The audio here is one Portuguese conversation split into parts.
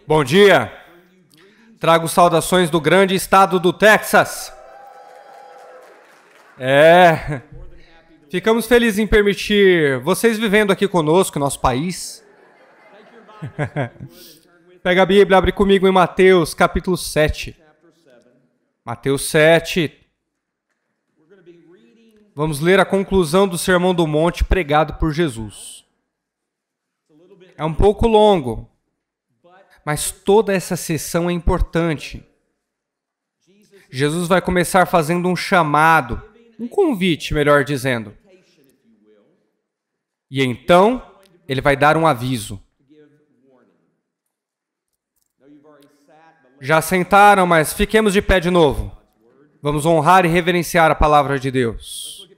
Bom dia! Trago saudações do grande estado do Texas. Ficamos felizes em permitir vocês vivendo aqui conosco, nosso país. Pega a Bíblia, abre comigo em Mateus, capítulo 7. Mateus 7. Vamos ler a conclusão do Sermão do Monte pregado por Jesus. É um pouco longo, mas toda essa sessão é importante. Jesus vai começar fazendo um chamado, um convite, melhor dizendo. E então, ele vai dar um aviso. Já sentaram, mas fiquemos de pé de novo. Vamos honrar e reverenciar a palavra de Deus.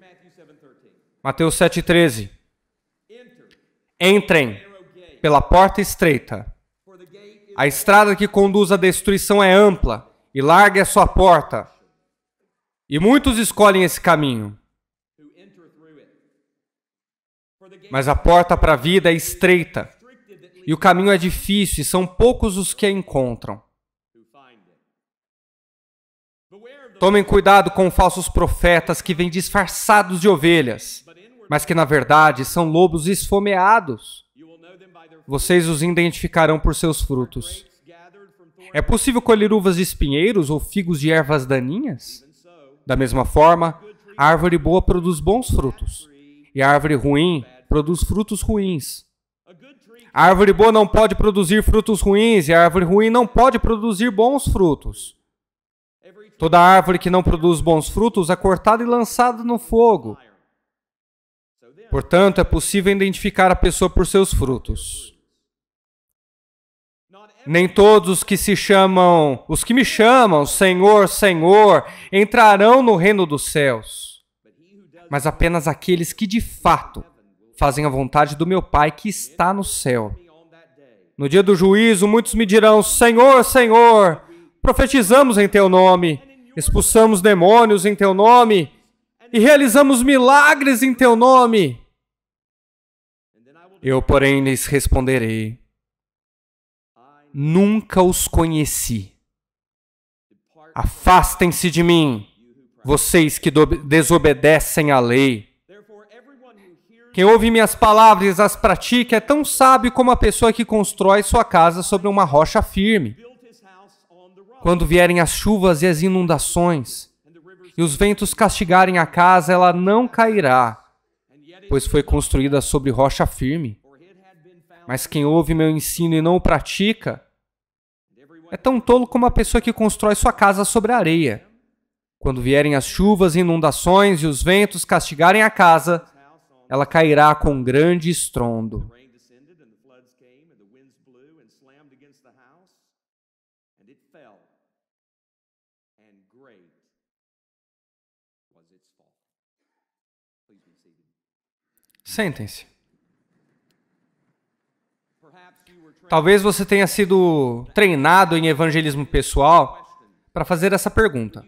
Mateus 7,13. Entrem pela porta estreita. A estrada que conduz à destruição é ampla e larga é a sua porta. E muitos escolhem esse caminho. Mas a porta para a vida é estreita e o caminho é difícil e são poucos os que a encontram. Tomem cuidado com falsos profetas que vêm disfarçados de ovelhas, mas que na verdade são lobos esfomeados. Vocês os identificarão por seus frutos. É possível colher uvas de espinheiros ou figos de ervas daninhas? Da mesma forma, a árvore boa produz bons frutos, e a árvore ruim produz frutos ruins. A árvore boa não pode produzir frutos ruins, e a árvore ruim não pode produzir bons frutos. Toda árvore que não produz bons frutos é cortada e lançada no fogo. Portanto, é possível identificar a pessoa por seus frutos. Nem todos os que me chamam, Senhor, Senhor, entrarão no reino dos céus, mas apenas aqueles que de fato fazem a vontade do meu Pai que está no céu. No dia do juízo, muitos me dirão, Senhor, Senhor, profetizamos em Teu nome, expulsamos demônios em Teu nome e realizamos milagres em Teu nome. Eu, porém, lhes responderei, nunca os conheci. Afastem-se de mim, vocês que desobedecem à lei. Quem ouve minhas palavras e as pratica é tão sábio como a pessoa que constrói sua casa sobre uma rocha firme. Quando vierem as chuvas e as inundações, e os ventos castigarem a casa, ela não cairá, pois foi construída sobre rocha firme. Mas quem ouve meu ensino e não o pratica, é tão tolo como a pessoa que constrói sua casa sobre a areia. Quando vierem as chuvas e inundações e os ventos castigarem a casa, ela cairá com grande estrondo. Sentem-se. Talvez você tenha sido treinado em evangelismo pessoal para fazer essa pergunta.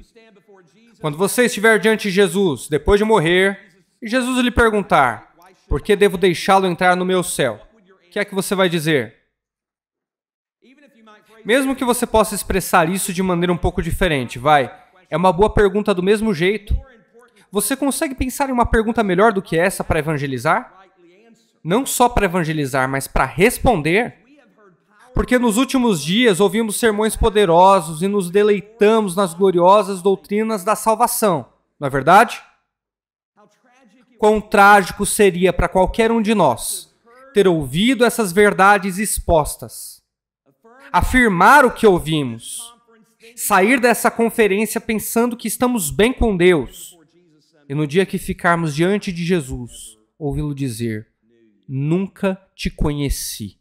Quando você estiver diante de Jesus, depois de morrer, e Jesus lhe perguntar, por que devo deixá-lo entrar no meu céu? O que é que você vai dizer? Mesmo que você possa expressar isso de maneira um pouco diferente, é uma boa pergunta do mesmo jeito. Você consegue pensar em uma pergunta melhor do que essa para evangelizar? Não só para evangelizar, mas para responder? Porque nos últimos dias ouvimos sermões poderosos e nos deleitamos nas gloriosas doutrinas da salvação, não é verdade? Quão trágico seria para qualquer um de nós ter ouvido essas verdades expostas, afirmar o que ouvimos, sair dessa conferência pensando que estamos bem com Deus, e no dia que ficarmos diante de Jesus, ouvi-lo dizer, nunca te conheci.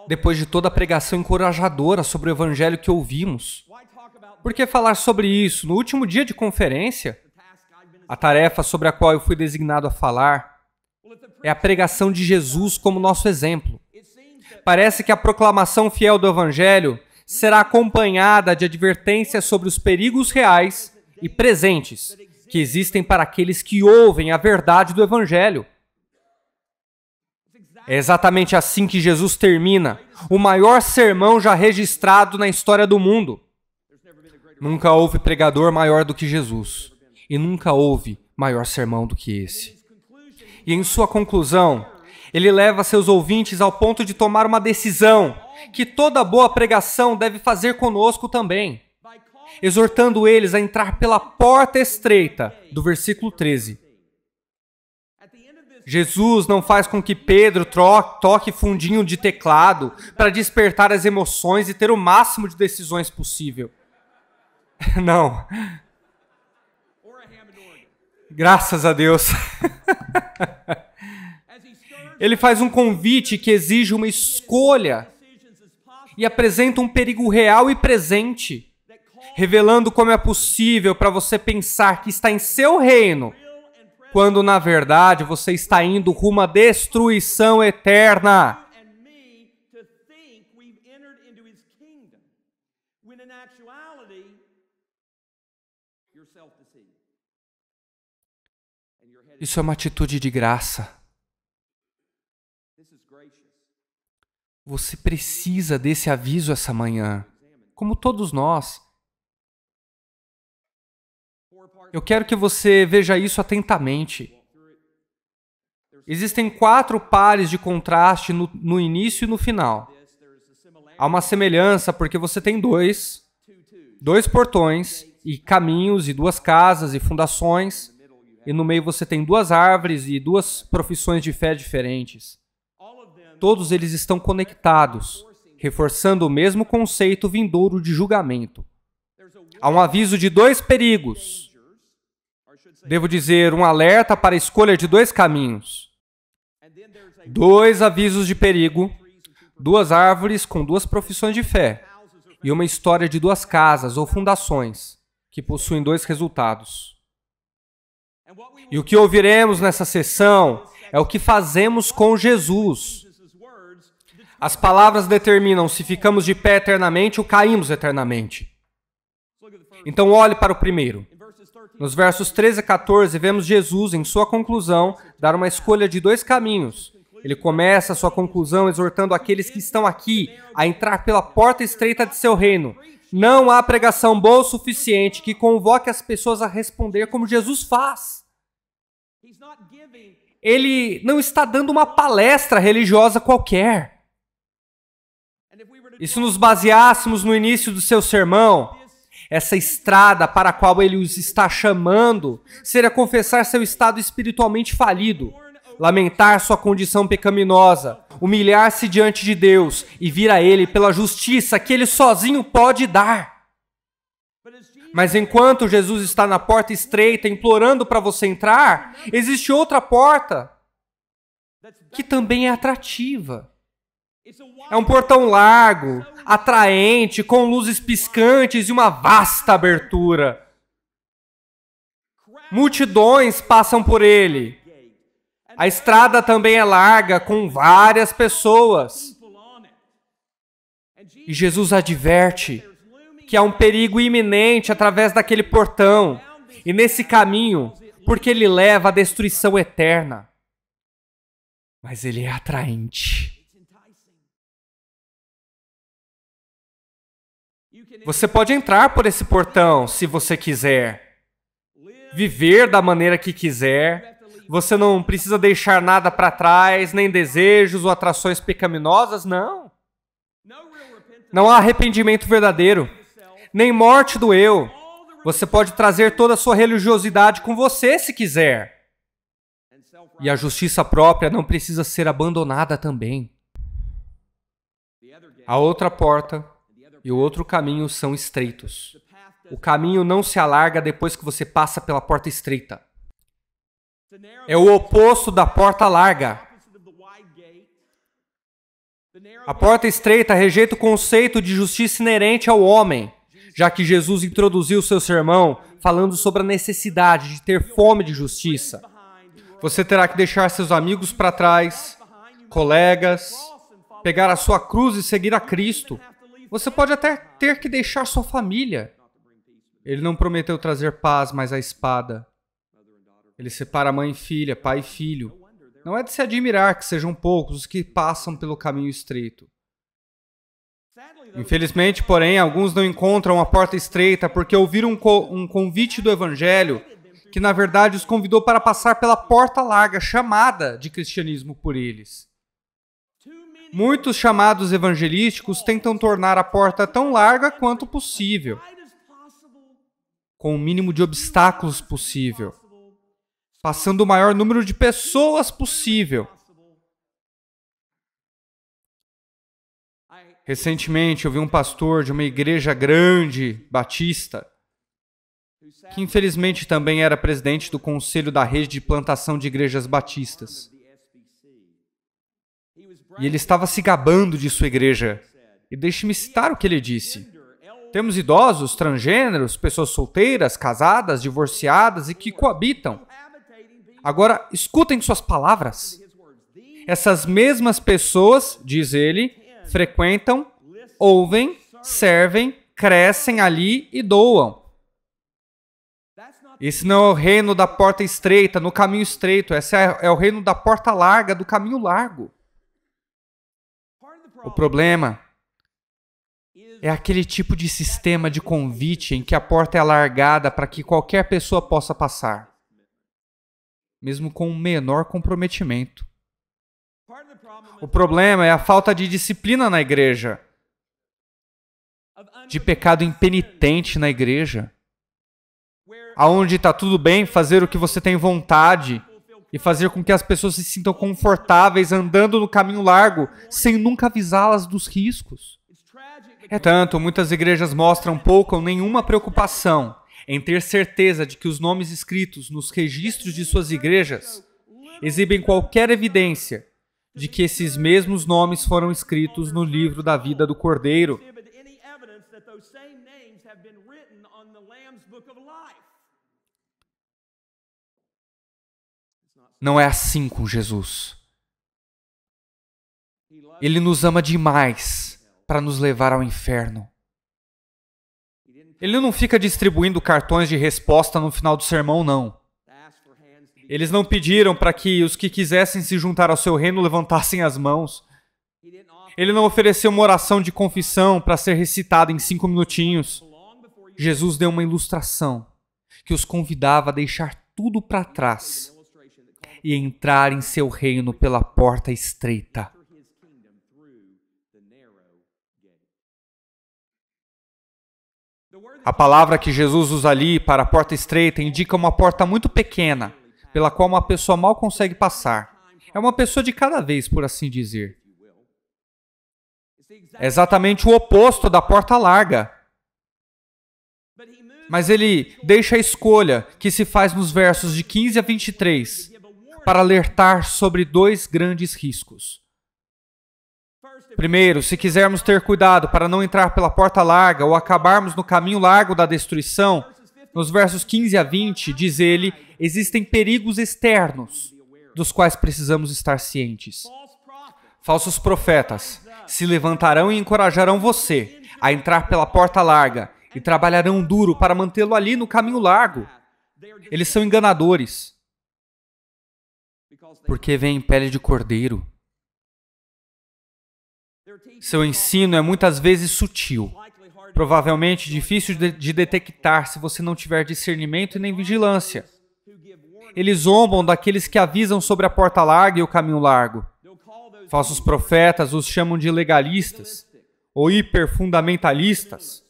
Depois de toda a pregação encorajadora sobre o evangelho que ouvimos, por que falar sobre isso no último dia de conferência? A tarefa sobre a qual eu fui designado a falar é a pregação de Jesus como nosso exemplo. Parece que a proclamação fiel do evangelho será acompanhada de advertências sobre os perigos reais e presentes que existem para aqueles que ouvem a verdade do evangelho. É exatamente assim que Jesus termina o maior sermão já registrado na história do mundo. Nunca houve pregador maior do que Jesus. E nunca houve maior sermão do que esse. E em sua conclusão, ele leva seus ouvintes ao ponto de tomar uma decisão que toda boa pregação deve fazer conosco também, exortando eles a entrar pela porta estreita, do versículo 13. Jesus não faz com que Pedro toque fundinho de teclado para despertar as emoções e ter o máximo de decisões possível. Não. Graças a Deus. Ele faz um convite que exige uma escolha e apresenta um perigo real e presente, revelando como é possível para você pensar que está em seu reino, quando na verdade você está indo rumo à destruição eterna. Isso é uma atitude de graça. Você precisa desse aviso essa manhã, como todos nós. Eu quero que você veja isso atentamente. Existem 4 pares de contraste no início e no final. Há uma semelhança porque você tem dois portões e caminhos e 2 casas e fundações, e no meio você tem 2 árvores e 2 profissões de fé diferentes. Todos eles estão conectados, reforçando o mesmo conceito vindouro de julgamento. Há um aviso de 2 perigos. Devo dizer, um alerta para a escolha de 2 caminhos. 2 avisos de perigo, 2 árvores com 2 profissões de fé e uma história de 2 casas ou fundações que possuem 2 resultados. E o que ouviremos nessa sessão é o que fazemos com Jesus. As palavras determinam se ficamos de pé eternamente ou caímos eternamente. Então olhe para o primeiro. Nos versos 13 a 14, vemos Jesus, em sua conclusão, dar uma escolha de 2 caminhos. Ele começa a sua conclusão exortando aqueles que estão aqui a entrar pela porta estreita de seu reino. Não há pregação boa o suficiente que convoque as pessoas a responder como Jesus faz. Ele não está dando uma palestra religiosa qualquer. E se nos baseássemos no início do seu sermão, essa estrada para a qual ele os está chamando seria confessar seu estado espiritualmente falido, lamentar sua condição pecaminosa, humilhar-se diante de Deus e vir a Ele pela justiça que Ele sozinho pode dar. Mas enquanto Jesus está na porta estreita implorando para você entrar, existe outra porta que também é atrativa. É um portão largo, atraente, com luzes piscantes e uma vasta abertura. Multidões passam por ele. A estrada também é larga, com várias pessoas. E Jesus adverte que há um perigo iminente através daquele portão e nesse caminho, porque ele leva à destruição eterna. Mas ele é atraente. Você pode entrar por esse portão se você quiser. Viver da maneira que quiser. Você não precisa deixar nada para trás, nem desejos ou atrações pecaminosas, não. Não há arrependimento verdadeiro, nem morte do eu. Você pode trazer toda a sua religiosidade com você se quiser. E a justiça própria não precisa ser abandonada também. A outra porta e o outro caminho são estreitos. O caminho não se alarga depois que você passa pela porta estreita. É o oposto da porta larga. A porta estreita rejeita o conceito de justiça inerente ao homem, já que Jesus introduziu seu sermão falando sobre a necessidade de ter fome de justiça. Você terá que deixar seus amigos para trás, colegas, pegar a sua cruz e seguir a Cristo. Você pode até ter que deixar sua família. Ele não prometeu trazer paz, mas a espada. Ele separa mãe e filha, pai e filho. Não é de se admirar que sejam poucos os que passam pelo caminho estreito. Infelizmente, porém, alguns não encontram a porta estreita porque ouviram um convite do Evangelho que, na verdade, os convidou para passar pela porta larga, chamada de cristianismo por eles. Muitos chamados evangelísticos tentam tornar a porta tão larga quanto possível, com o mínimo de obstáculos possível, passando o maior número de pessoas possível. Recentemente, eu vi um pastor de uma igreja grande, batista, que infelizmente também era presidente do conselho da rede de plantação de igrejas batistas. E ele estava se gabando de sua igreja. E deixe-me citar o que ele disse. Temos idosos, transgêneros, pessoas solteiras, casadas, divorciadas e que coabitam. Agora, escutem suas palavras. Essas mesmas pessoas, diz ele, frequentam, ouvem, servem, crescem ali e doam. Esse não é o reino da porta estreita, no caminho estreito. Esse é o reino da porta larga, do caminho largo. O problema é aquele tipo de sistema de convite em que a porta é alargada para que qualquer pessoa possa passar, mesmo com um menor comprometimento. O problema é a falta de disciplina na igreja, de pecado impenitente na igreja, aonde está tudo bem fazer o que você tem vontade e fazer com que as pessoas se sintam confortáveis andando no caminho largo, sem nunca avisá-las dos riscos. Tanto, muitas igrejas mostram pouca ou nenhuma preocupação em ter certeza de que os nomes escritos nos registros de suas igrejas exibem qualquer evidência de que esses mesmos nomes foram escritos no livro da vida do Cordeiro. Não é assim com Jesus. Ele nos ama demais para nos levar ao inferno. Ele não fica distribuindo cartões de resposta no final do sermão, não. Eles não pediram para que os que quisessem se juntar ao seu reino levantassem as mãos. Ele não ofereceu uma oração de confissão para ser recitada em 5 minutinhos. Jesus deu uma ilustração que os convidava a deixar tudo para trás e entrar em seu reino pela porta estreita. A palavra que Jesus usa ali para a porta estreita indica uma porta muito pequena, pela qual uma pessoa mal consegue passar. É uma pessoa de cada vez, por assim dizer. É exatamente o oposto da porta larga. Mas ele deixa a escolha que se faz nos versos de 15 a 23 para alertar sobre 2 grandes riscos. Primeiro, se quisermos ter cuidado para não entrar pela porta larga ou acabarmos no caminho largo da destruição, nos versos 15 a 20, diz ele, existem perigos externos dos quais precisamos estar cientes. Falsos profetas se levantarão e encorajarão você a entrar pela porta larga e trabalharão duro para mantê-lo ali no caminho largo. Eles são enganadores, porque vêm em pele de cordeiro. Seu ensino é muitas vezes sutil, provavelmente difícil de detectar se você não tiver discernimento e nem vigilância. Eles zombam daqueles que avisam sobre a porta larga e o caminho largo. Falsos profetas os chamam de legalistas ou hiperfundamentalistas,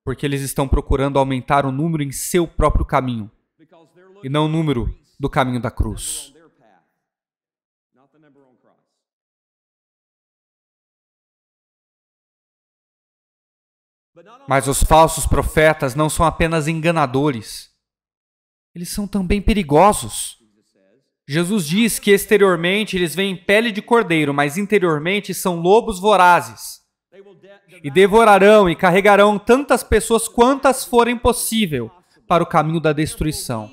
porque eles estão procurando aumentar o número em seu próprio caminho, e não o número do caminho da cruz. Mas os falsos profetas não são apenas enganadores. Eles são também perigosos. Jesus diz que exteriormente eles vêm em pele de cordeiro, mas interiormente são lobos vorazes. E devorarão e carregarão tantas pessoas quantas forem possível para o caminho da destruição.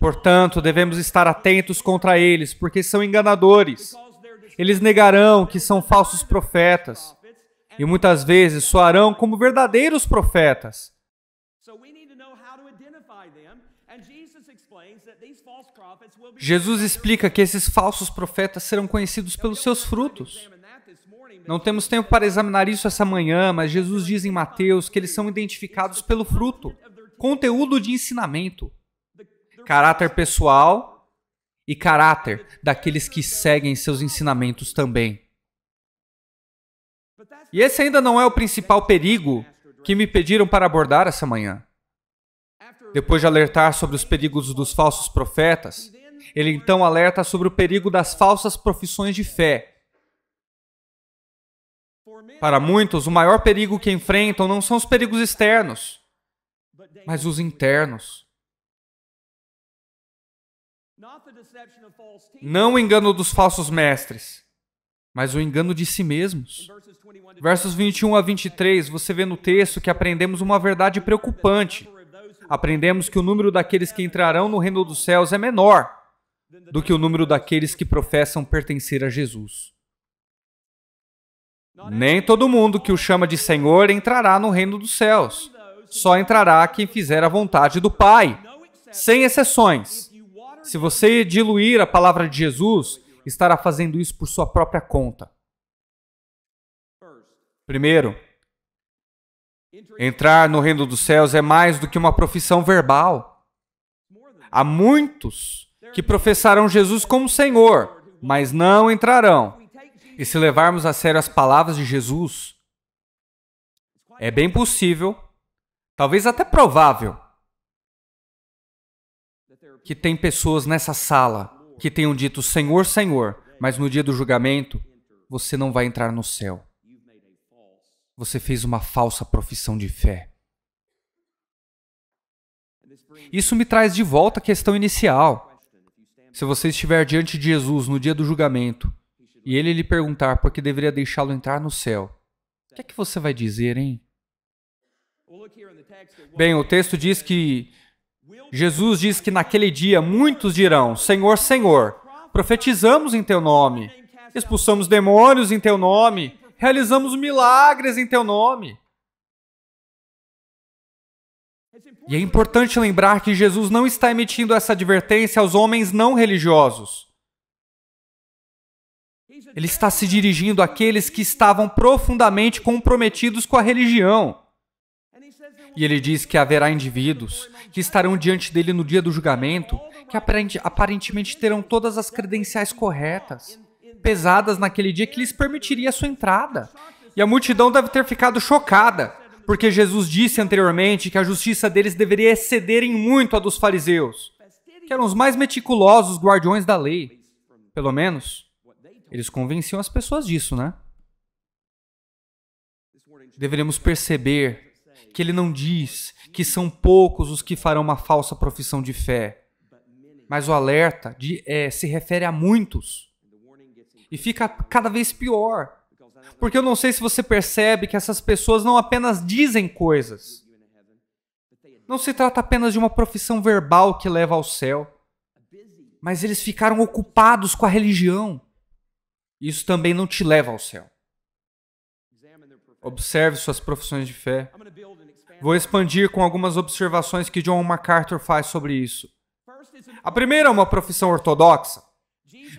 Portanto, devemos estar atentos contra eles, porque são enganadores. Eles negarão que são falsos profetas. E muitas vezes soarão como verdadeiros profetas. Jesus explica que esses falsos profetas serão conhecidos pelos seus frutos. Não temos tempo para examinar isso essa manhã, mas Jesus diz em Mateus que eles são identificados pelo fruto, conteúdo de ensinamento, caráter pessoal e caráter daqueles que seguem seus ensinamentos também. E esse ainda não é o principal perigo que me pediram para abordar essa manhã. Depois de alertar sobre os perigos dos falsos profetas, ele então alerta sobre o perigo das falsas profissões de fé. Para muitos, o maior perigo que enfrentam não são os perigos externos, mas os internos. Não o engano dos falsos mestres, mas o engano de si mesmos. Versos 21 a 23, você vê no texto que aprendemos uma verdade preocupante. Aprendemos que o número daqueles que entrarão no reino dos céus é menor do que o número daqueles que professam pertencer a Jesus. Nem todo mundo que o chama de Senhor entrará no reino dos céus. Só entrará quem fizer a vontade do Pai, sem exceções. Se você diluir a palavra de Jesus, estará fazendo isso por sua própria conta. Primeiro, entrar no reino dos céus é mais do que uma profissão verbal. Há muitos que professarão Jesus como Senhor, mas não entrarão. E se levarmos a sério as palavras de Jesus, é bem possível, talvez até provável, que tem pessoas nessa sala que tenham dito Senhor, Senhor, mas no dia do julgamento, você não vai entrar no céu. Você fez uma falsa profissão de fé. Isso me traz de volta à questão inicial. Se você estiver diante de Jesus no dia do julgamento e ele lhe perguntar por que deveria deixá-lo entrar no céu, o que é que você vai dizer, hein? Bem, o texto diz que Jesus diz que naquele dia muitos dirão, Senhor, Senhor, profetizamos em teu nome, expulsamos demônios em teu nome, realizamos milagres em teu nome. E é importante lembrar que Jesus não está emitindo essa advertência aos homens não religiosos. Ele está se dirigindo àqueles que estavam profundamente comprometidos com a religião. E ele diz que haverá indivíduos que estarão diante dele no dia do julgamento, que aparentemente terão todas as credenciais corretas, pesadas naquele dia que lhes permitiria a sua entrada. E a multidão deve ter ficado chocada, porque Jesus disse anteriormente que a justiça deles deveria exceder em muito a dos fariseus, que eram os mais meticulosos guardiões da lei. Pelo menos, eles convenciam as pessoas disso, né? Deveríamos perceber que ele não diz que são poucos os que farão uma falsa profissão de fé, mas o alerta se refere a muitos. E fica cada vez pior, porque eu não sei se você percebe que essas pessoas não apenas dizem coisas. Não se trata apenas de uma profissão verbal que leva ao céu, mas eles ficaram ocupados com a religião. Isso também não te leva ao céu. Observe suas profissões de fé. Vou expandir com algumas observações que John MacArthur faz sobre isso. A primeira é uma profissão ortodoxa.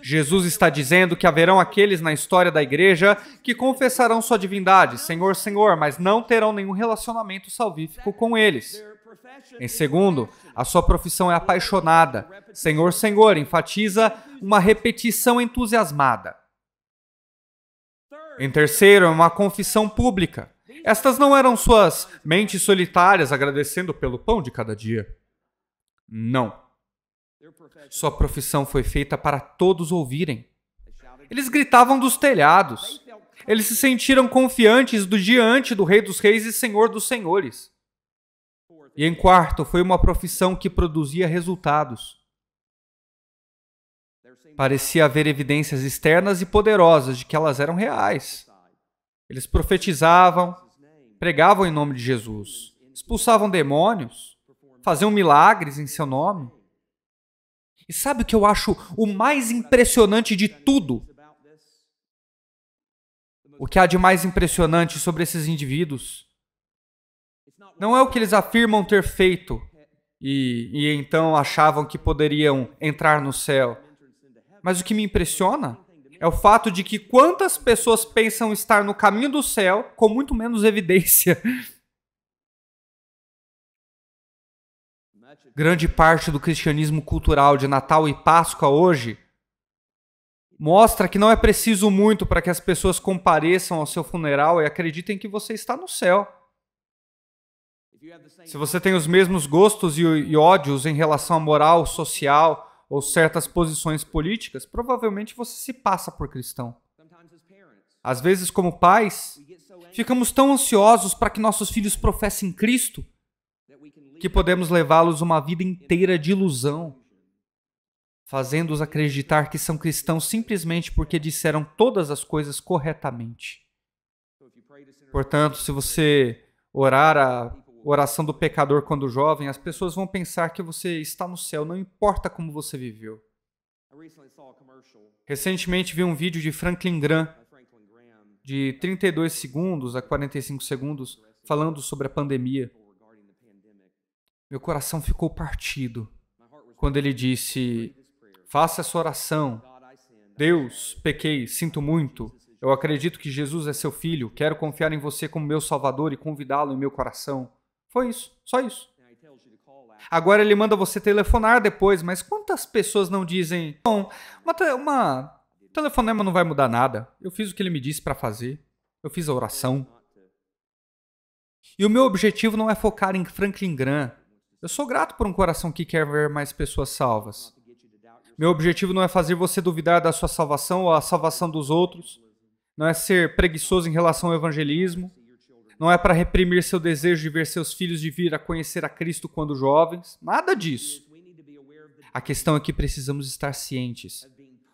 Jesus está dizendo que haverão aqueles na história da igreja que confessarão sua divindade, Senhor, Senhor, mas não terão nenhum relacionamento salvífico com eles. Em segundo, a sua profissão é apaixonada. Senhor, Senhor, enfatiza uma repetição entusiasmada. Em terceiro, é uma confissão pública. Estas não eram suas mentes solitárias agradecendo pelo pão de cada dia. Não. Sua profissão foi feita para todos ouvirem. Eles gritavam dos telhados. Eles se sentiram confiantes diante do Rei dos Reis e Senhor dos Senhores. E em quarto, foi uma profissão que produzia resultados. Parecia haver evidências externas e poderosas de que elas eram reais. Eles profetizavam, pregavam em nome de Jesus, expulsavam demônios, faziam milagres em seu nome. E sabe o que eu acho o mais impressionante de tudo? O que há de mais impressionante sobre esses indivíduos não é o que eles afirmam ter feito, e então achavam que poderiam entrar no céu. Mas o que me impressiona é o fato de que quantas pessoas pensam estar no caminho do céu com muito menos evidência. Grande parte do cristianismo cultural de Natal e Páscoa hoje mostra que não é preciso muito para que as pessoas compareçam ao seu funeral e acreditem que você está no céu. Se você tem os mesmos gostos e ódios em relação à moral social ou certas posições políticas, provavelmente você se passa por cristão. Às vezes, como pais, ficamos tão ansiosos para que nossos filhos professem Cristo que podemos levá-los uma vida inteira de ilusão, fazendo-os acreditar que são cristãos simplesmente porque disseram todas as coisas corretamente. Portanto, se você orar a oração do pecador quando jovem, as pessoas vão pensar que você está no céu, não importa como você viveu. Recentemente vi um vídeo de Franklin Graham, de 32 segundos a 45 segundos, falando sobre a pandemia. Meu coração ficou partido quando ele disse: faça essa oração. Deus, pequei, sinto muito. Eu acredito que Jesus é seu filho. Quero confiar em você como meu Salvador e convidá-lo em meu coração. Foi isso, só isso. Agora ele manda você telefonar depois, mas quantas pessoas não dizem: bom, uma telefonema não vai mudar nada. Eu fiz o que ele me disse para fazer. Eu fiz a oração. E o meu objetivo não é focar em Franklin Graham. Eu sou grato por um coração que quer ver mais pessoas salvas. Meu objetivo não é fazer você duvidar da sua salvação ou a salvação dos outros. Não é ser preguiçoso em relação ao evangelismo. Não é para reprimir seu desejo de ver seus filhos de vir a conhecer a Cristo quando jovens. Nada disso. A questão é que precisamos estar cientes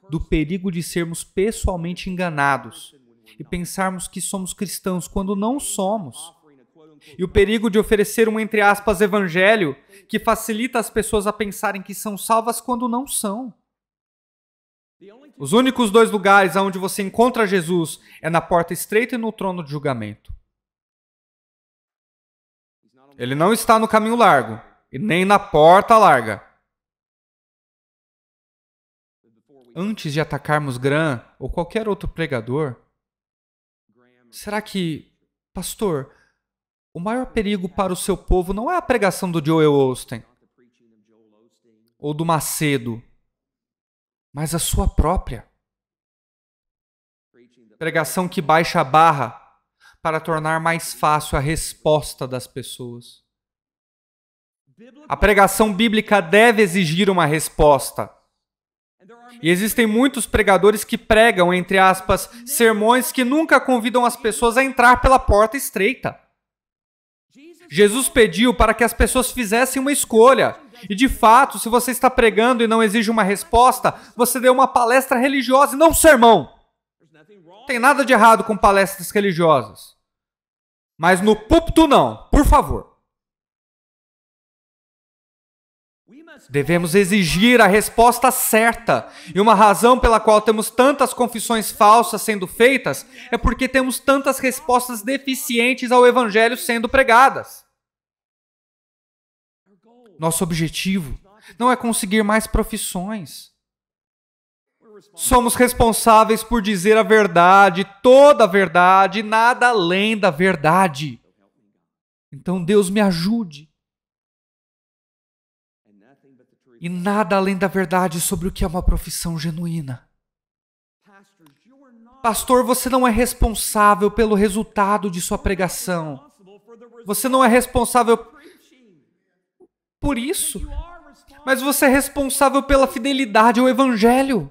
do perigo de sermos pessoalmente enganados e pensarmos que somos cristãos quando não somos. E o perigo de oferecer um, entre aspas, evangelho que facilita as pessoas a pensarem que são salvas quando não são. Os únicos dois lugares onde você encontra Jesus é na porta estreita e no trono de julgamento. Ele não está no caminho largo e nem na porta larga. Antes de atacarmos Graham ou qualquer outro pregador, será que, pastor, o maior perigo para o seu povo não é a pregação do Joel Osteen ou do Macedo, mas a sua própria? Pregação que baixa a barra para tornar mais fácil a resposta das pessoas. A pregação bíblica deve exigir uma resposta. E existem muitos pregadores que pregam, entre aspas, sermões que nunca convidam as pessoas a entrar pela porta estreita. Jesus pediu para que as pessoas fizessem uma escolha. E de fato, se você está pregando e não exige uma resposta, você deu uma palestra religiosa e não um sermão. Não tem nada de errado com palestras religiosas. Mas no púlpito não, por favor. Devemos exigir a resposta certa. E uma razão pela qual temos tantas confissões falsas sendo feitas é porque temos tantas respostas deficientes ao evangelho sendo pregadas. Nosso objetivo não é conseguir mais profissões. Somos responsáveis por dizer a verdade, toda a verdade, nada além da verdade. Então Deus me ajude. E nada além da verdade sobre o que é uma profissão genuína. Pastor, você não é responsável pelo resultado de sua pregação. Você não é responsável por isso. Mas você é responsável pela fidelidade ao Evangelho.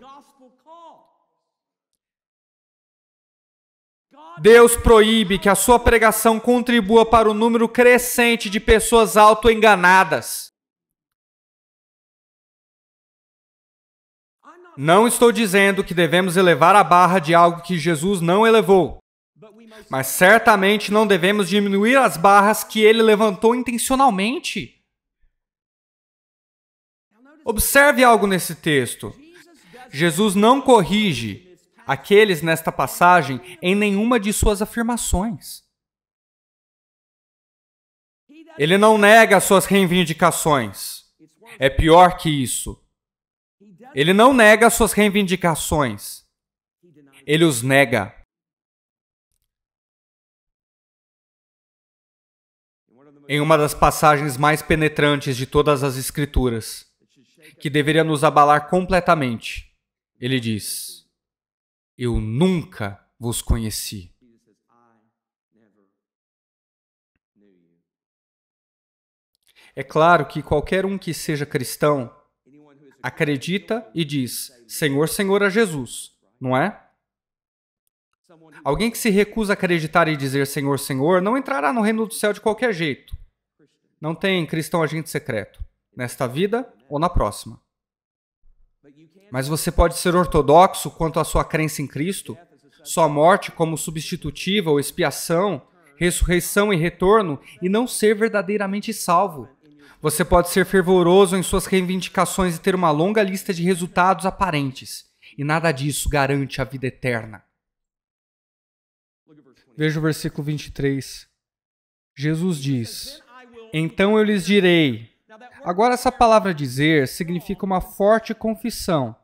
Deus proíbe que a sua pregação contribua para o número crescente de pessoas auto-enganadas. Não estou dizendo que devemos elevar a barra de algo que Jesus não elevou, mas certamente não devemos diminuir as barras que ele levantou intencionalmente. Observe algo nesse texto. Jesus não corrige aqueles nesta passagem em nenhuma de suas afirmações. Ele não nega as suas reivindicações. É pior que isso. Ele não nega as suas reivindicações. Ele os nega. Em uma das passagens mais penetrantes de todas as Escrituras, que deveria nos abalar completamente, ele diz: eu nunca vos conheci. É claro que qualquer um que seja cristão acredita e diz: Senhor, Senhor a Jesus, não é? Alguém que se recusa a acreditar e dizer Senhor, Senhor, não entrará no reino do céu de qualquer jeito. Não tem cristão agente secreto, nesta vida ou na próxima. Mas você pode ser ortodoxo quanto à sua crença em Cristo, sua morte como substitutiva ou expiação, ressurreição e retorno, e não ser verdadeiramente salvo. Você pode ser fervoroso em suas reivindicações e ter uma longa lista de resultados aparentes, e nada disso garante a vida eterna. Veja o versículo 23. Jesus diz: então eu lhes direi. Agora, essa palavra dizer significa uma forte confissão.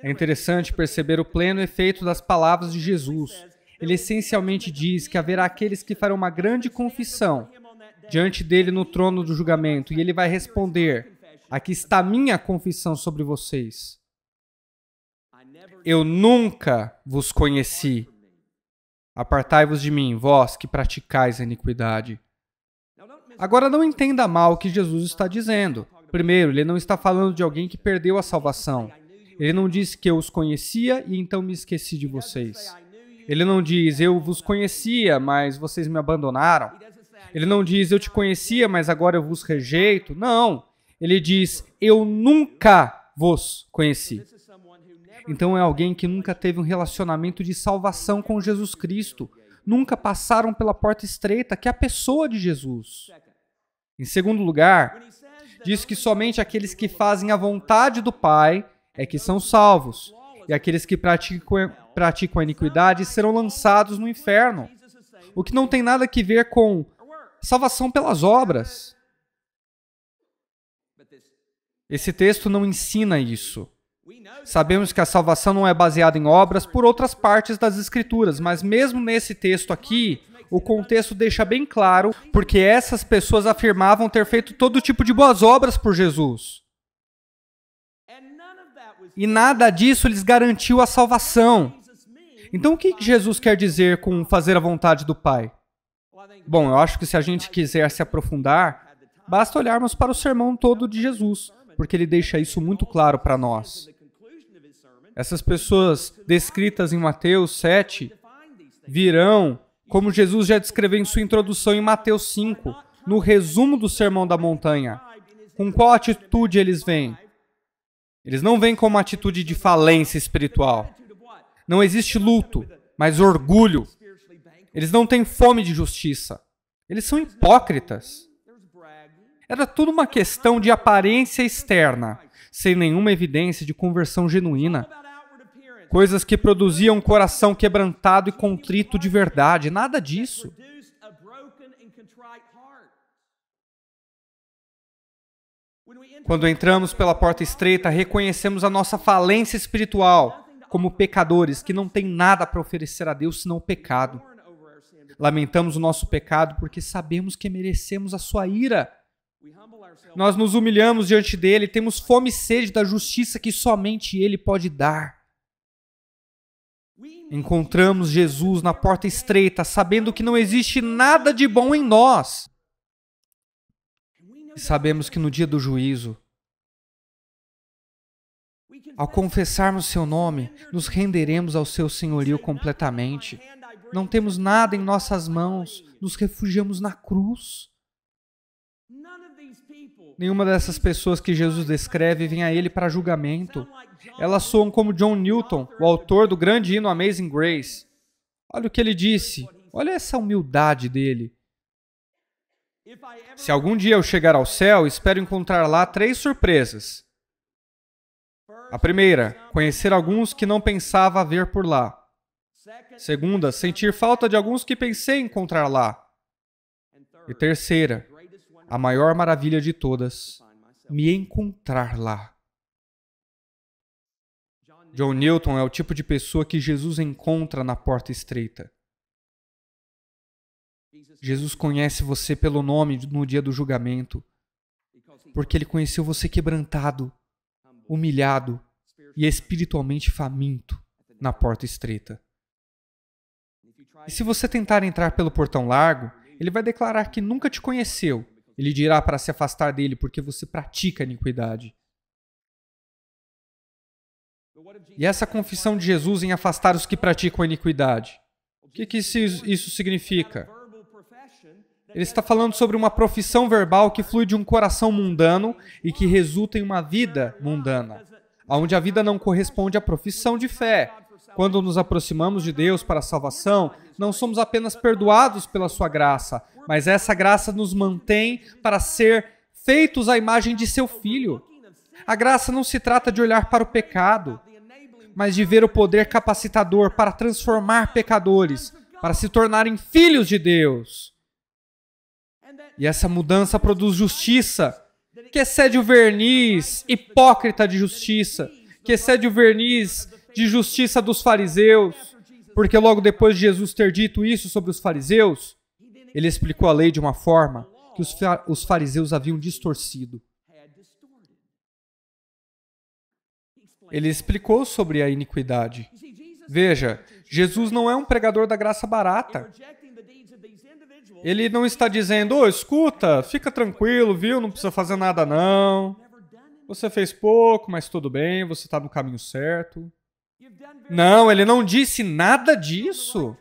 É interessante perceber o pleno efeito das palavras de Jesus. Ele essencialmente diz que haverá aqueles que farão uma grande confissão diante dele no trono do julgamento, e ele vai responder: aqui está a minha confissão sobre vocês. Eu nunca vos conheci. Apartai-vos de mim, vós que praticais a iniquidade. Agora, não entenda mal o que Jesus está dizendo. Primeiro, ele não está falando de alguém que perdeu a salvação. Ele não disse que eu os conhecia e então me esqueci de vocês. Ele não diz, eu vos conhecia, mas vocês me abandonaram. Ele não diz, eu te conhecia, mas agora eu vos rejeito. Não. Ele diz, eu nunca vos conheci. Então é alguém que nunca teve um relacionamento de salvação com Jesus Cristo. Nunca passaram pela porta estreita, que é a pessoa de Jesus. Em segundo lugar, diz que somente aqueles que fazem a vontade do Pai é que são salvos, e aqueles que praticam a iniquidade serão lançados no inferno, o que não tem nada a ver com salvação pelas obras. Esse texto não ensina isso. Sabemos que a salvação não é baseada em obras por outras partes das Escrituras, mas mesmo nesse texto aqui, o contexto deixa bem claro porque essas pessoas afirmavam ter feito todo tipo de boas obras por Jesus. E nada disso lhes garantiu a salvação. Então o que Jesus quer dizer com fazer a vontade do Pai? Bom, eu acho que se a gente quiser se aprofundar, basta olharmos para o sermão todo de Jesus, porque ele deixa isso muito claro para nós. Essas pessoas descritas em Mateus 7 virão, como Jesus já descreveu em sua introdução em Mateus 5, no resumo do Sermão da Montanha. Com qual atitude eles vêm? Eles não vêm com uma atitude de falência espiritual. Não existe luto, mas orgulho. Eles não têm fome de justiça. Eles são hipócritas. Era tudo uma questão de aparência externa, sem nenhuma evidência de conversão genuína. Coisas que produziam um coração quebrantado e contrito de verdade. Nada disso. Quando entramos pela porta estreita, reconhecemos a nossa falência espiritual como pecadores que não têm nada para oferecer a Deus senão o pecado. Lamentamos o nosso pecado porque sabemos que merecemos a sua ira. Nós nos humilhamos diante dele, temos fome e sede da justiça que somente ele pode dar. Encontramos Jesus na porta estreita, sabendo que não existe nada de bom em nós. E sabemos que no dia do juízo, ao confessarmos seu nome, nos renderemos ao seu senhorio completamente. Não temos nada em nossas mãos, nos refugiamos na cruz. Nenhuma dessas pessoas que Jesus descreve vem a ele para julgamento. Elas soam como John Newton, o autor do grande hino Amazing Grace. Olha o que ele disse. Olha essa humildade dele. Se algum dia eu chegar ao céu, espero encontrar lá 3 surpresas. A primeira, conhecer alguns que não pensava haver por lá. Segunda, sentir falta de alguns que pensei encontrar lá. E terceira, a maior maravilha de todas, me encontrar lá. John Newton é o tipo de pessoa que Jesus encontra na porta estreita. Jesus conhece você pelo nome no dia do julgamento, porque Ele conheceu você quebrantado, humilhado e espiritualmente faminto na porta estreita. E se você tentar entrar pelo portão largo, Ele vai declarar que nunca te conheceu. Ele dirá para se afastar dele porque você pratica iniquidade. E essa confissão de Jesus em afastar os que praticam a iniquidade, o que isso significa? Ele está falando sobre uma profissão verbal que flui de um coração mundano e que resulta em uma vida mundana, onde a vida não corresponde à profissão de fé. Quando nos aproximamos de Deus para a salvação, não somos apenas perdoados pela sua graça, mas essa graça nos mantém para ser feitos à imagem de seu Filho. A graça não se trata de olhar para o pecado, mas de ver o poder capacitador para transformar pecadores, para se tornarem filhos de Deus. E essa mudança produz justiça, que excede o verniz hipócrita de justiça, que excede o verniz de justiça dos fariseus, porque logo depois de Jesus ter dito isso sobre os fariseus, Ele explicou a lei de uma forma que os fariseus haviam distorcido. Ele explicou sobre a iniquidade. Veja, Jesus não é um pregador da graça barata. Ele não está dizendo, escuta, fica tranquilo, viu? Não precisa fazer nada não. Você fez pouco, mas tudo bem, você está no caminho certo. Não, ele não disse nada disso.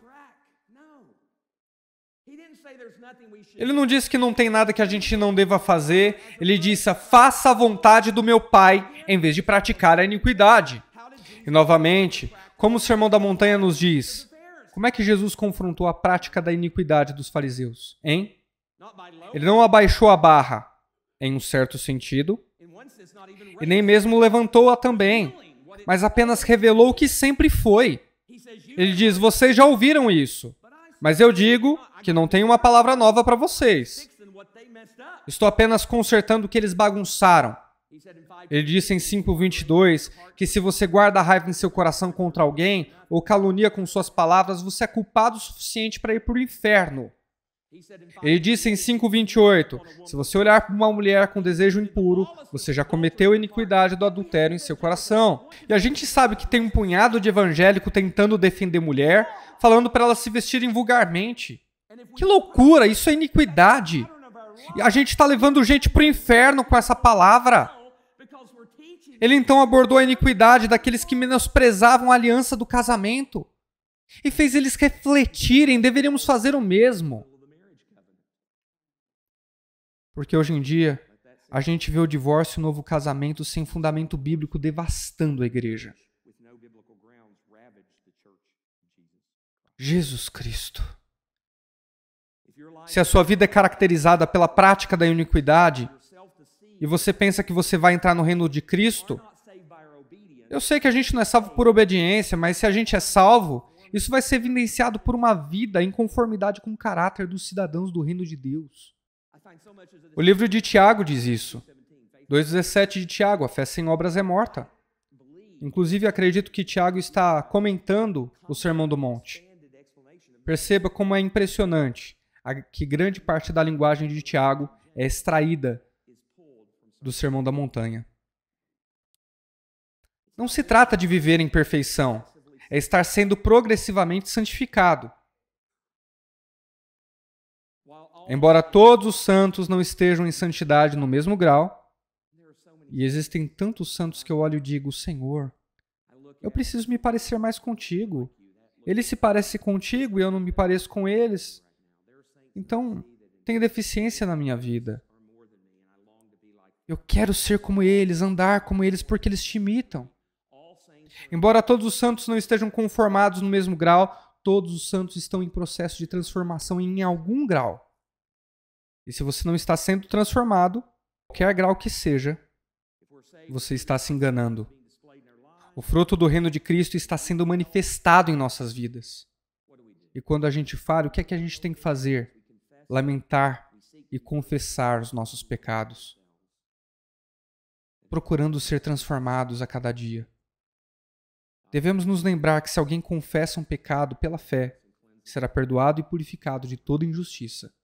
Ele não disse que não tem nada que a gente não deva fazer. Ele disse, faça a vontade do meu Pai, em vez de praticar a iniquidade. E novamente, como o Sermão da Montanha nos diz, como é que Jesus confrontou a prática da iniquidade dos fariseus? Hein? Ele não abaixou a barra, em um certo sentido, e nem mesmo levantou-a também, mas apenas revelou o que sempre foi. Ele diz, vocês já ouviram isso, mas eu digo que não tenho uma palavra nova para vocês. Estou apenas consertando o que eles bagunçaram. Ele disse em 5:22 que se você guarda raiva em seu coração contra alguém ou calunia com suas palavras, você é culpado o suficiente para ir para o inferno. Ele disse em 5:28, se você olhar para uma mulher com desejo impuro, você já cometeu a iniquidade do adultério em seu coração. E a gente sabe que tem um punhado de evangélico tentando defender mulher, falando para elas se vestirem vulgarmente. Que loucura, isso é iniquidade. E a gente está levando gente para o inferno com essa palavra. Ele então abordou a iniquidade daqueles que menosprezavam a aliança do casamento e fez eles refletirem, deveríamos fazer o mesmo. Porque hoje em dia, a gente vê o divórcio e o novo casamento sem fundamento bíblico devastando a igreja. Jesus Cristo. Se a sua vida é caracterizada pela prática da iniquidade e você pensa que você vai entrar no reino de Cristo, eu sei que a gente não é salvo por obediência, mas se a gente é salvo, isso vai ser evidenciado por uma vida em conformidade com o caráter dos cidadãos do reino de Deus. O livro de Tiago diz isso. 2,17 de Tiago, a fé sem obras é morta. Inclusive, acredito que Tiago está comentando o Sermão do Monte. Perceba como é impressionante que grande parte da linguagem de Tiago é extraída do Sermão da Montanha. Não se trata de viver em perfeição, é estar sendo progressivamente santificado. Embora todos os santos não estejam em santidade no mesmo grau, e existem tantos santos que eu olho e digo, Senhor, eu preciso me parecer mais contigo. Eles se parecem contigo e eu não me pareço com eles. Então, tenho deficiência na minha vida. Eu quero ser como eles, andar como eles, porque eles te imitam. Embora todos os santos não estejam conformados no mesmo grau, todos os santos estão em processo de transformação em algum grau. E se você não está sendo transformado, qualquer grau que seja, você está se enganando. O fruto do reino de Cristo está sendo manifestado em nossas vidas. E quando a gente falha, o que é que a gente tem que fazer? Lamentar e confessar os nossos pecados, procurando ser transformados a cada dia. Devemos nos lembrar que se alguém confessa um pecado pela fé, será perdoado e purificado de toda injustiça.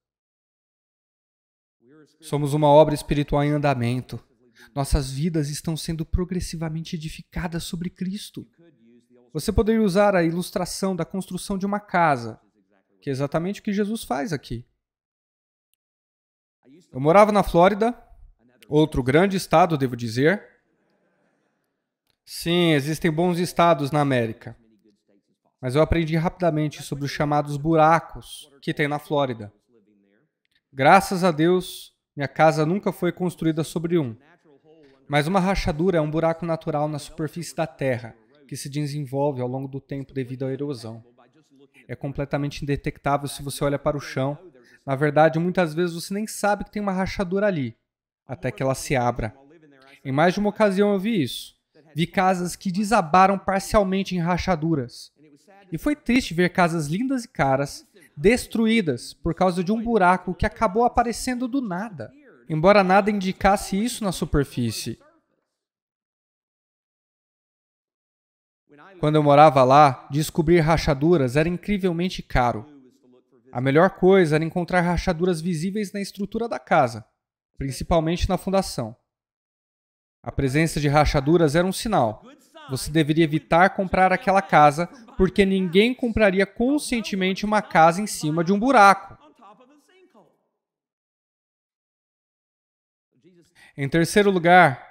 Somos uma obra espiritual em andamento. Nossas vidas estão sendo progressivamente edificadas sobre Cristo. Você poderia usar a ilustração da construção de uma casa, que é exatamente o que Jesus faz aqui. Eu morava na Flórida, outro grande estado, devo dizer. Sim, existem bons estados na América. Mas eu aprendi rapidamente sobre os chamados buracos que tem na Flórida. Graças a Deus, minha casa nunca foi construída sobre um. Mas uma rachadura é um buraco natural na superfície da terra, que se desenvolve ao longo do tempo devido à erosão. É completamente indetectável se você olha para o chão. Na verdade, muitas vezes você nem sabe que tem uma rachadura ali, até que ela se abra. Em mais de uma ocasião eu vi isso. Vi casas que desabaram parcialmente em rachaduras. E foi triste ver casas lindas e caras destruídas por causa de um buraco que acabou aparecendo do nada, embora nada indicasse isso na superfície. Quando eu morava lá, descobrir rachaduras era incrivelmente caro. A melhor coisa era encontrar rachaduras visíveis na estrutura da casa, principalmente na fundação. A presença de rachaduras era um sinal. Você deveria evitar comprar aquela casa, porque ninguém compraria conscientemente uma casa em cima de um buraco. Em terceiro lugar,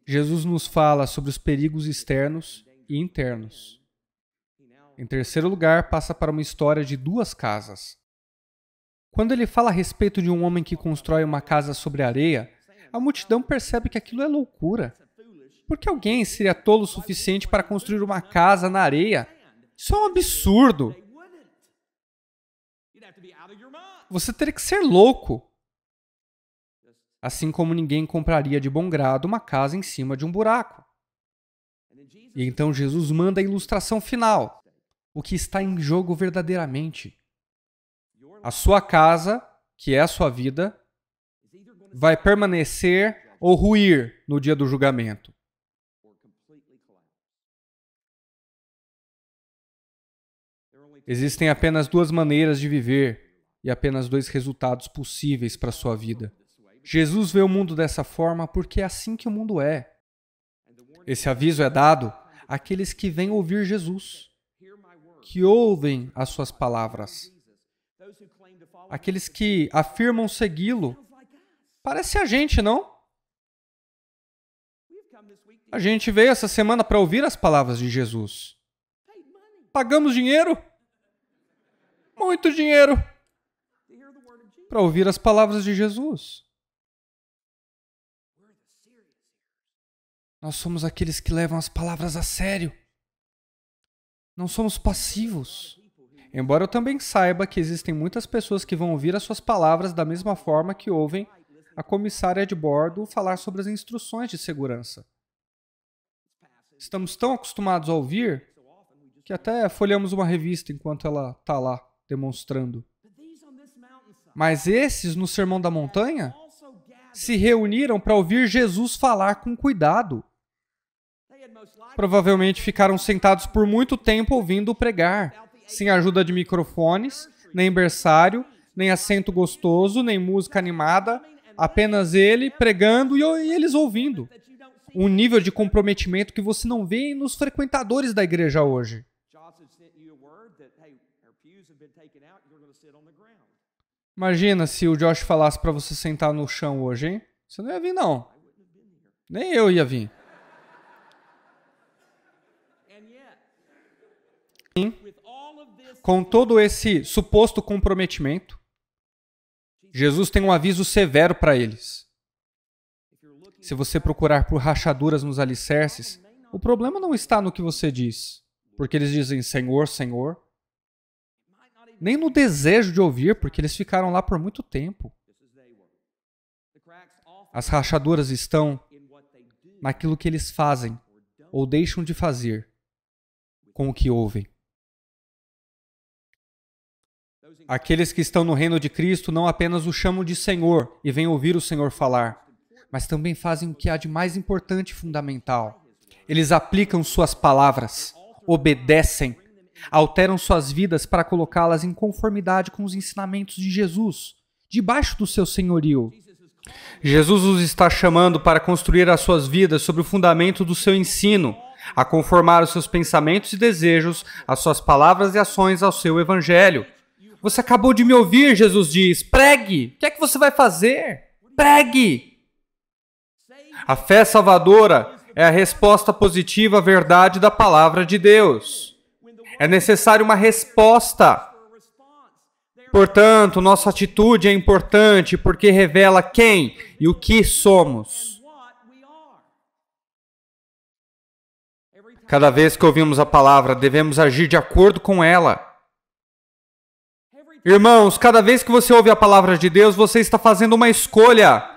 Jesus nos fala sobre os perigos externos e internos. Em terceiro lugar, passa para uma história de duas casas. Quando ele fala a respeito de um homem que constrói uma casa sobre areia, a multidão percebe que aquilo é loucura. Porque alguém seria tolo o suficiente para construir uma casa na areia? Isso é um absurdo. Você teria que ser louco. Assim como ninguém compraria de bom grado uma casa em cima de um buraco. E então Jesus manda a ilustração final. O que está em jogo verdadeiramente. A sua casa, que é a sua vida, vai permanecer ou ruir no dia do julgamento. Existem apenas duas maneiras de viver e apenas dois resultados possíveis para a sua vida. Jesus vê o mundo dessa forma porque é assim que o mundo é. Esse aviso é dado àqueles que vêm ouvir Jesus, que ouvem as suas palavras. Aqueles que afirmam segui-lo. Parece a gente, não? A gente veio essa semana para ouvir as palavras de Jesus. Pagamos dinheiro? Muito dinheiro. Para ouvir as palavras de Jesus. Nós somos aqueles que levam as palavras a sério. Não somos passivos. Embora eu também saiba que existem muitas pessoas que vão ouvir as suas palavras da mesma forma que ouvem a comissária de bordo falar sobre as instruções de segurança. Estamos tão acostumados a ouvir que até folheamos uma revista enquanto ela está lá demonstrando. Mas esses, no Sermão da Montanha, se reuniram para ouvir Jesus falar com cuidado. Provavelmente ficaram sentados por muito tempo ouvindo-o pregar, sem ajuda de microfones, nem berçário, nem assento gostoso, nem música animada, apenas ele pregando e eles ouvindo. Um nível de comprometimento que você não vê nos frequentadores da igreja hoje. Imagina se o Josh falasse para você sentar no chão hoje, hein? Você não ia vir, não. Nem eu ia vir. Com todo esse suposto comprometimento, Jesus tem um aviso severo para eles. Se você procurar por rachaduras nos alicerces, o problema não está no que você diz, porque eles dizem Senhor, Senhor. Nem no desejo de ouvir, porque eles ficaram lá por muito tempo. As rachaduras estão naquilo que eles fazem ou deixam de fazer com o que ouvem. Aqueles que estão no reino de Cristo não apenas o chamam de Senhor e vêm ouvir o Senhor falar, mas também fazem o que há de mais importante e fundamental. Eles aplicam suas palavras, obedecem, alteram suas vidas para colocá-las em conformidade com os ensinamentos de Jesus, debaixo do seu senhorio. Jesus os está chamando para construir as suas vidas sobre o fundamento do seu ensino, a conformar os seus pensamentos e desejos, as suas palavras e ações ao seu evangelho. Você acabou de me ouvir, Jesus diz. Pregue! O que é que você vai fazer? Pregue! A fé salvadora é a resposta positiva à verdade da palavra de Deus. É necessário uma resposta. Portanto, nossa atitude é importante porque revela quem e o que somos. Cada vez que ouvimos a palavra, devemos agir de acordo com ela. Irmãos, cada vez que você ouve a palavra de Deus, você está fazendo uma escolha.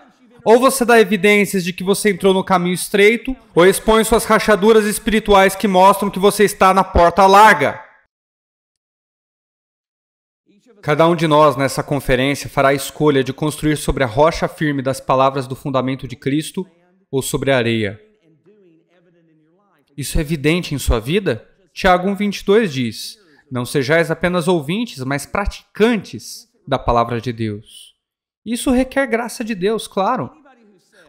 Ou você dá evidências de que você entrou no caminho estreito, ou expõe suas rachaduras espirituais que mostram que você está na porta larga. Cada um de nós nessa conferência fará a escolha de construir sobre a rocha firme das palavras do fundamento de Cristo ou sobre a areia. Isso é evidente em sua vida? Tiago 1,22 diz: não sejais apenas ouvintes, mas praticantes da palavra de Deus. Isso requer graça de Deus, claro.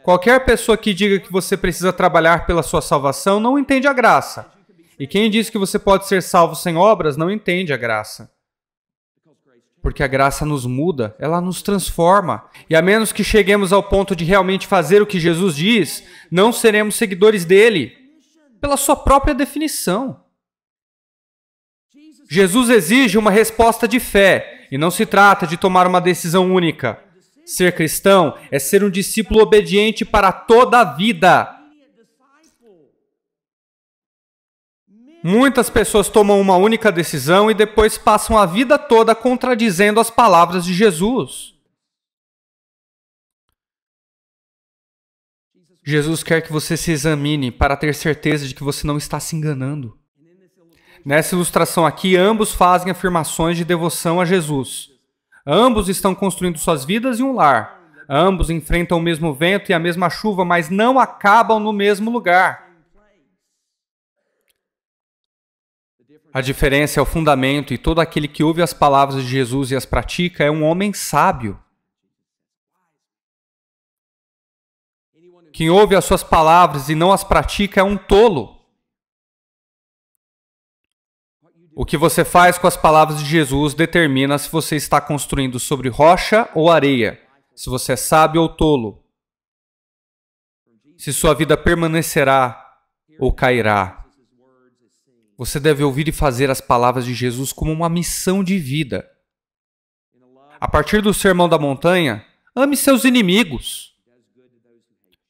Qualquer pessoa que diga que você precisa trabalhar pela sua salvação não entende a graça. E quem diz que você pode ser salvo sem obras não entende a graça. Porque a graça nos muda, ela nos transforma. E a menos que cheguemos ao ponto de realmente fazer o que Jesus diz, não seremos seguidores dele, pela sua própria definição. Jesus exige uma resposta de fé, e não se trata de tomar uma decisão única. Ser cristão é ser um discípulo obediente para toda a vida. Muitas pessoas tomam uma única decisão e depois passam a vida toda contradizendo as palavras de Jesus. Jesus quer que você se examine para ter certeza de que você não está se enganando. Nessa ilustração aqui, ambos fazem afirmações de devoção a Jesus. Ambos estão construindo suas vidas em um lar. Ambos enfrentam o mesmo vento e a mesma chuva, mas não acabam no mesmo lugar. A diferença é o fundamento, e todo aquele que ouve as palavras de Jesus e as pratica é um homem sábio. Quem ouve as suas palavras e não as pratica é um tolo. O que você faz com as palavras de Jesus determina se você está construindo sobre rocha ou areia, se você é sábio ou tolo, se sua vida permanecerá ou cairá. Você deve ouvir e fazer as palavras de Jesus como uma missão de vida. A partir do Sermão da Montanha, ame seus inimigos.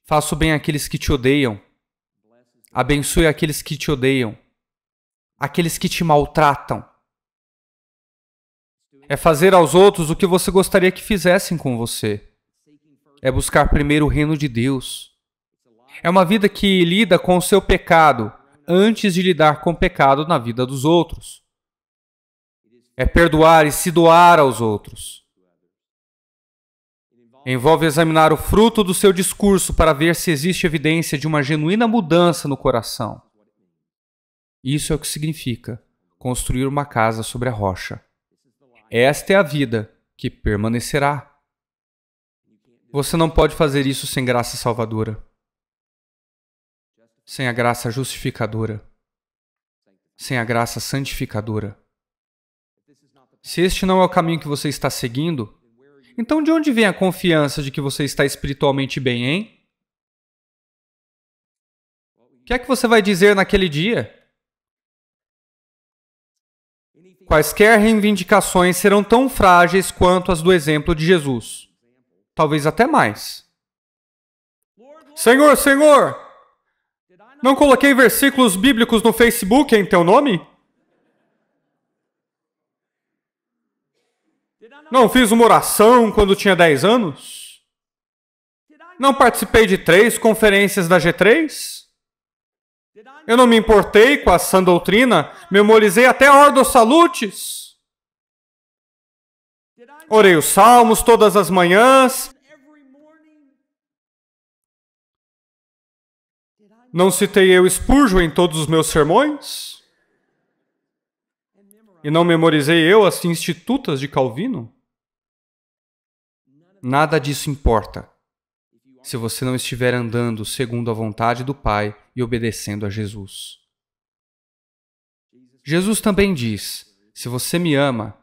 Faça o bem àqueles que te odeiam. Abençoe aqueles que te odeiam. Aqueles que te maltratam. É fazer aos outros o que você gostaria que fizessem com você. É buscar primeiro o reino de Deus. É uma vida que lida com o seu pecado antes de lidar com o pecado na vida dos outros. É perdoar e se doar aos outros. Envolve examinar o fruto do seu discurso para ver se existe evidência de uma genuína mudança no coração. Isso é o que significa construir uma casa sobre a rocha. Esta é a vida que permanecerá. Você não pode fazer isso sem graça salvadora, sem a graça justificadora, sem a graça santificadora. Se este não é o caminho que você está seguindo, então de onde vem a confiança de que você está espiritualmente bem, hein? O que é que você vai dizer naquele dia? Quaisquer reivindicações serão tão frágeis quanto as do exemplo de Jesus. Talvez até mais. Senhor, Senhor! Não coloquei versículos bíblicos no Facebook em teu nome? Não fiz uma oração quando tinha 10 anos? Não participei de 3 conferências da G3? Eu não me importei com a sã doutrina, memorizei até Ordo Salutis. Orei os salmos todas as manhãs. Não citei eu Spurgeon em todos os meus sermões? E não memorizei eu as institutas de Calvino? Nada disso importa se você não estiver andando segundo a vontade do Pai e obedecendo a Jesus. Jesus também diz: se você me ama,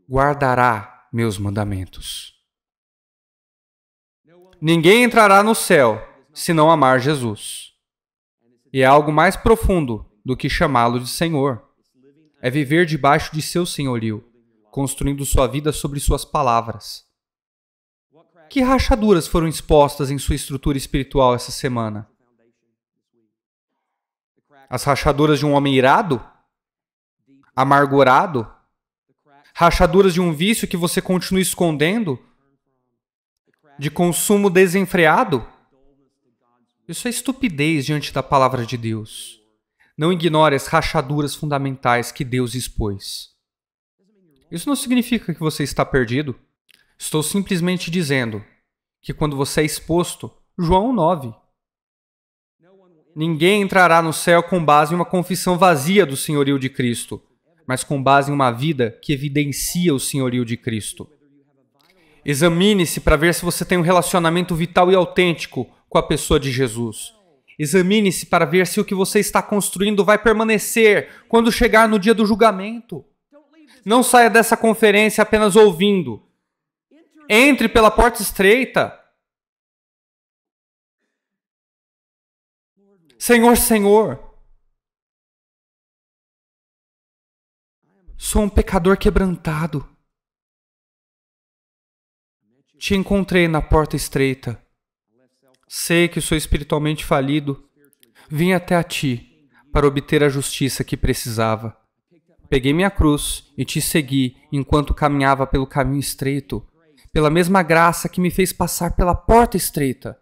guardará meus mandamentos. Ninguém entrará no céu se não amar Jesus. E é algo mais profundo do que chamá-lo de Senhor. É viver debaixo de seu senhorio, construindo sua vida sobre suas palavras. Que rachaduras foram expostas em sua estrutura espiritual essa semana? As rachaduras de um homem irado? Amargurado? Rachaduras de um vício que você continua escondendo? De consumo desenfreado? Isso é estupidez diante da palavra de Deus. Não ignore as rachaduras fundamentais que Deus expôs. Isso não significa que você está perdido. Estou simplesmente dizendo que quando você é exposto, João 9. Ninguém entrará no céu com base em uma confissão vazia do senhorio de Cristo, mas com base em uma vida que evidencia o senhorio de Cristo. Examine-se para ver se você tem um relacionamento vital e autêntico com a pessoa de Jesus. Examine-se para ver se o que você está construindo vai permanecer quando chegar no dia do julgamento. Não saia dessa conferência apenas ouvindo. Entre pela porta estreita. Senhor, Senhor, sou um pecador quebrantado. Te encontrei na porta estreita. Sei que sou espiritualmente falido. Vim até a ti para obter a justiça que precisava. Peguei minha cruz e te segui enquanto caminhava pelo caminho estreito, pela mesma graça que me fez passar pela porta estreita.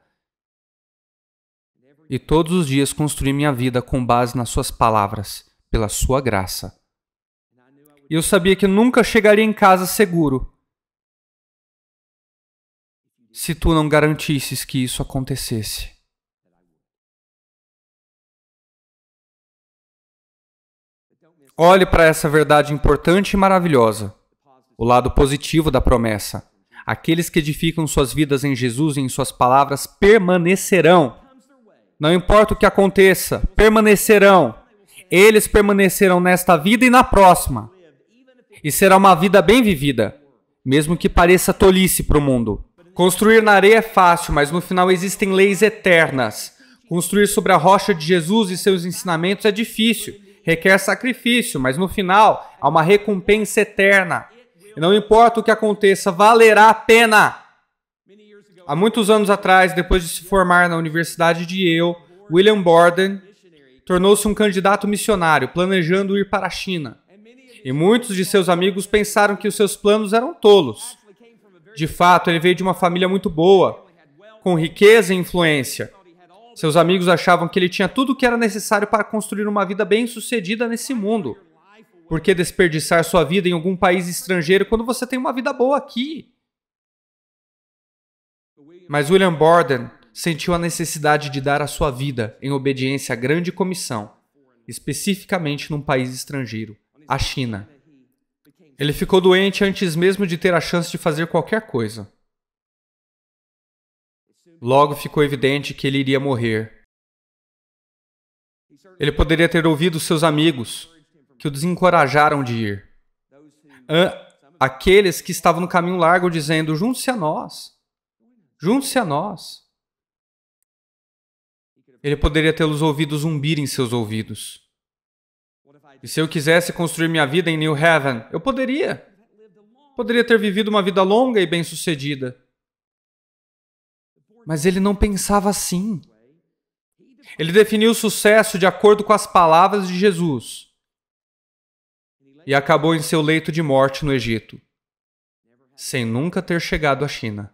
E todos os dias construí minha vida com base nas suas palavras, pela sua graça. E eu sabia que nunca chegaria em casa seguro se tu não garantisses que isso acontecesse. Olhe para essa verdade importante e maravilhosa, o lado positivo da promessa. Aqueles que edificam suas vidas em Jesus e em suas palavras permanecerão. Não importa o que aconteça, permanecerão. Eles permanecerão nesta vida e na próxima. E será uma vida bem vivida, mesmo que pareça tolice para o mundo. Construir na areia é fácil, mas no final existem leis eternas. Construir sobre a rocha de Jesus e seus ensinamentos é difícil, requer sacrifício, mas no final há uma recompensa eterna. E não importa o que aconteça, valerá a pena. Há muitos anos atrás, depois de se formar na Universidade de Yale, William Borden tornou-se um candidato missionário, planejando ir para a China. E muitos de seus amigos pensaram que os seus planos eram tolos. De fato, ele veio de uma família muito boa, com riqueza e influência. Seus amigos achavam que ele tinha tudo o que era necessário para construir uma vida bem-sucedida nesse mundo. Por que desperdiçar sua vida em algum país estrangeiro quando você tem uma vida boa aqui? Mas William Borden sentiu a necessidade de dar a sua vida em obediência à grande comissão, especificamente num país estrangeiro, a China. Ele ficou doente antes mesmo de ter a chance de fazer qualquer coisa. Logo ficou evidente que ele iria morrer. Ele poderia ter ouvido seus amigos, que o desencorajaram de ir. Aqueles que estavam no caminho largo dizendo: junte-se a nós. Junte-se a nós. Ele poderia tê-los ouvido zumbir em seus ouvidos. E se eu quisesse construir minha vida em New Haven, eu poderia. Poderia ter vivido uma vida longa e bem-sucedida. Mas ele não pensava assim. Ele definiu o sucesso de acordo com as palavras de Jesus. E acabou em seu leito de morte no Egito, sem nunca ter chegado à China.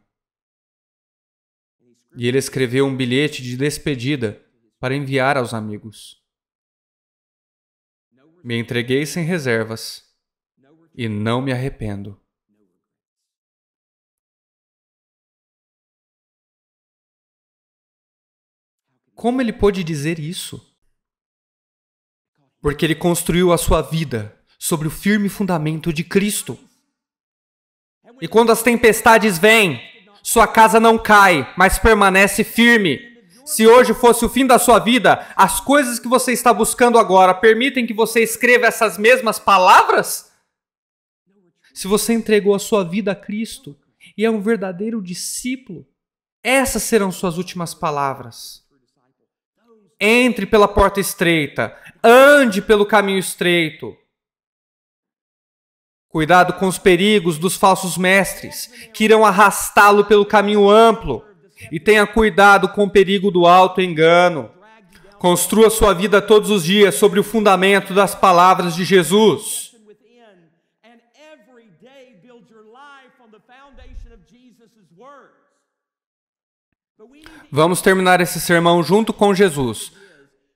E ele escreveu um bilhete de despedida para enviar aos amigos. Me entreguei sem reservas. e não me arrependo. Como ele pôde dizer isso? Porque ele construiu a sua vida sobre o firme fundamento de Cristo. E quando as tempestades vêm, sua casa não cai, mas permanece firme. Se hoje fosse o fim da sua vida, as coisas que você está buscando agora permitem que você escreva essas mesmas palavras? Se você entregou a sua vida a Cristo e é um verdadeiro discípulo, essas serão suas últimas palavras. Entre pela porta estreita, ande pelo caminho estreito. Cuidado com os perigos dos falsos mestres, que irão arrastá-lo pelo caminho amplo. E tenha cuidado com o perigo do auto-engano. Construa sua vida todos os dias sobre o fundamento das palavras de Jesus. Vamos terminar esse sermão junto com Jesus,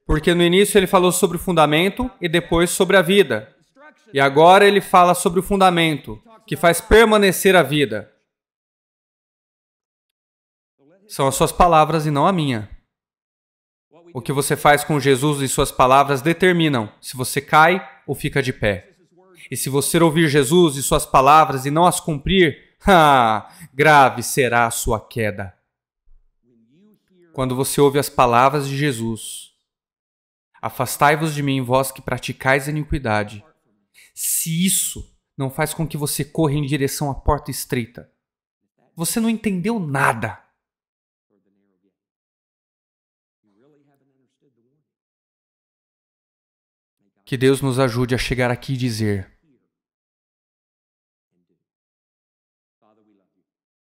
porque no início ele falou sobre o fundamento e depois sobre a vida. E agora ele fala sobre o fundamento, que faz permanecer a vida. São as suas palavras e não a minha. O que você faz com Jesus e suas palavras determinam se você cai ou fica de pé. E se você ouvir Jesus e suas palavras e não as cumprir, grave será a sua queda. Quando você ouve as palavras de Jesus, afastai-vos de mim, vós que praticais a iniquidade. Se isso não faz com que você corra em direção à porta estreita, você não entendeu nada. Que Deus nos ajude a chegar aqui e dizer: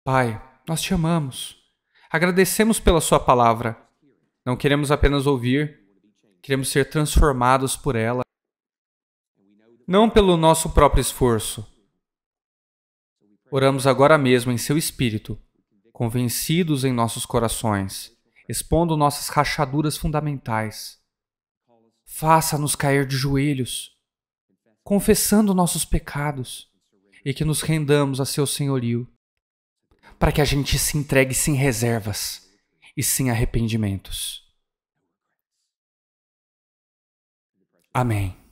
Pai, nós te amamos. Agradecemos pela sua palavra. Não queremos apenas ouvir, queremos ser transformados por ela. Não pelo nosso próprio esforço. Oramos agora mesmo em seu Espírito, convencidos em nossos corações, expondo nossas rachaduras fundamentais. Faça-nos cair de joelhos, confessando nossos pecados, e que nos rendamos a seu senhorio, para que a gente se entregue sem reservas e sem arrependimentos. Amém.